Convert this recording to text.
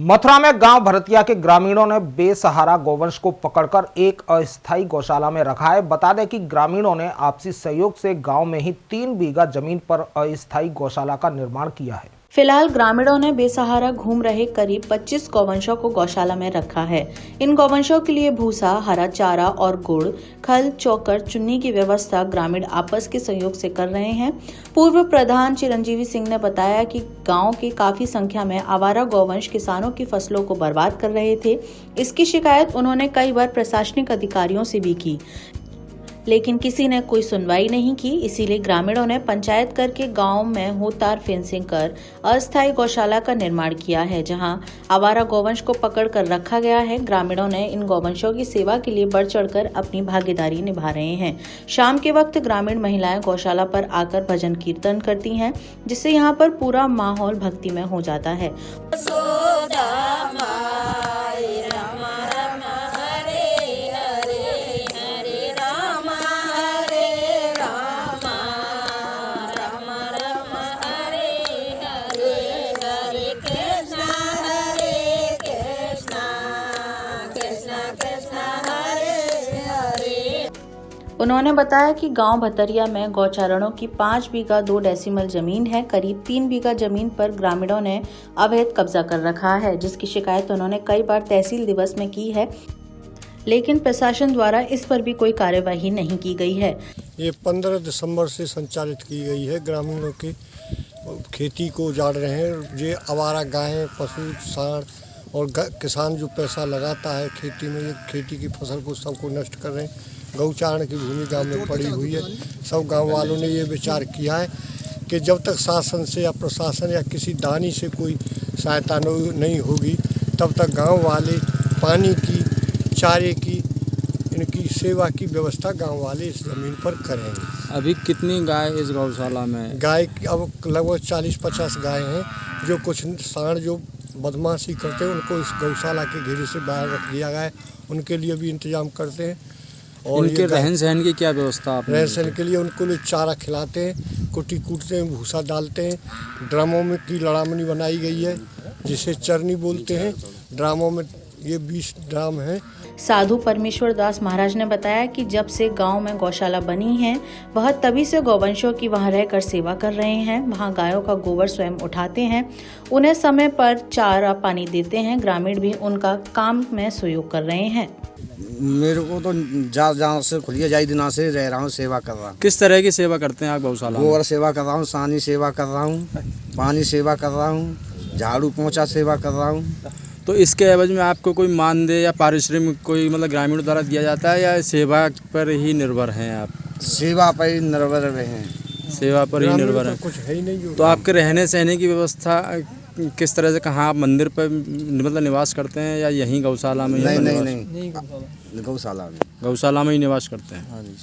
मथुरा में गांव भरतिया के ग्रामीणों ने बेसहारा गौवंश को पकड़कर एक अस्थायी गौशाला में रखा है। बता दें कि ग्रामीणों ने आपसी सहयोग से गांव में ही 3 बीघा जमीन पर अस्थायी गौशाला का निर्माण किया है। फिलहाल ग्रामीणों ने बेसहारा घूम रहे करीब 25 गौवंशों को गौशाला में रखा है। इन गौवंशों के लिए भूसा, हरा चारा और गुड़, खल, चोकर, चुन्नी की व्यवस्था ग्रामीण आपस के सहयोग से कर रहे हैं। पूर्व प्रधान चिरंजीवी सिंह ने बताया कि गांव की काफी संख्या में आवारा गौवंश किसानों की फसलों को बर्बाद कर रहे थे। इसकी शिकायत उन्होंने कई बार प्रशासनिक अधिकारियों से भी की, लेकिन किसी ने कोई सुनवाई नहीं की। इसीलिए ग्रामीणों ने पंचायत करके गांव में होतार फेंसिंग कर अस्थायी गौशाला का निर्माण किया है, जहां आवारा गौवंश को पकड़ कर रखा गया है। ग्रामीणों ने इन गौवंशों की सेवा के लिए बढ़ चढ़कर अपनी भागीदारी निभा रहे हैं। शाम के वक्त ग्रामीण महिलाएं गौशाला पर आकर भजन कीर्तन करती हैं, जिससे यहां पर पूरा माहौल भक्तिमय हो जाता है। उन्होंने बताया कि गांव भतरिया में गौचारणों की 5 बीघा 2 डेसिमल जमीन है। करीब 3 बीघा जमीन पर ग्रामीणों ने अवैध कब्जा कर रखा है, जिसकी शिकायत उन्होंने कई बार तहसील दिवस में की है, लेकिन प्रशासन द्वारा इस पर भी कोई कार्यवाही नहीं की गई है। ये 15 दिसंबर से संचालित की गई है। ग्रामीणों की खेती को उजाड़ रहे हैं। ये आवारा गायें, पशु, सांड और किसान जो पैसा लगाता है खेती में, ये खेती की फसल को सबको नष्ट कर रहे हैं। गौचारण की भूमि गांव में पड़ी हुई है। सब गांव वालों ने ये विचार किया है कि जब तक शासन से या प्रशासन या किसी दानी से कोई सहायता नहीं होगी, तब तक गांव वाले पानी की, चारे की, इनकी सेवा की व्यवस्था गांव वाले इस ज़मीन पर करेंगे। अभी कितनी गाय इस गौशाला में? गाय अब लगभग 40-50 गाय हैं। जो कुछ सांड जो बदमाशी करते हैं, उनको इस गौशाला के घेरे से बाहर रख दिया गया है। उनके लिए भी इंतजाम करते हैं। और इनके रहन सहन की क्या व्यवस्था? रहन सहन के लिए उनको लिए चारा खिलाते हैं, कुटी कूटते हैं, भूसा डालते हैं। ड्रामों में की लड़ामनी बनाई गई है, जिसे चरनी बोलते हैं। ड्रामों में ये 20 ड्राम हैं। साधु परमेश्वर दास महाराज ने बताया कि जब से गांव में गौशाला बनी है, वह तभी से गौवंशों की वहां रहकर सेवा कर रहे हैं। वहां गायों का गोबर स्वयं उठाते हैं, उन्हें समय पर चारा पानी देते हैं। ग्रामीण भी उनका काम में सहयोग कर रहे हैं। मेरे को तो जहाँ से खुलिया जाई दिना से रह रहा हूँ, सेवा कर रहा हूँ। किस तरह की सेवा करते हैं आप गौशाला में? गोबर सेवा कर रहा हूँ, सानी सेवा कर रहा हूँ, पानी सेवा कर रहा हूँ, झाड़ू पोंछा सेवा कर रहा हूँ। तो इसके एवज में आपको कोई मानदेय या पारिश्रमिक कोई मतलब ग्रामीणों द्वारा दिया जाता है, या सेवा पर ही निर्भर हैं आप? सेवा पर ही निर्भर हैं। सेवा पर ही निर्भर है। कुछ है ही नहीं। तो आपके रहने सहने की व्यवस्था किस तरह से? कहाँ आप मंदिर पर मतलब निवास करते हैं या यहीं गौशाला में? नहीं, गौशाला में। गौशाला में ही निवास करते हैं। हाँ जी।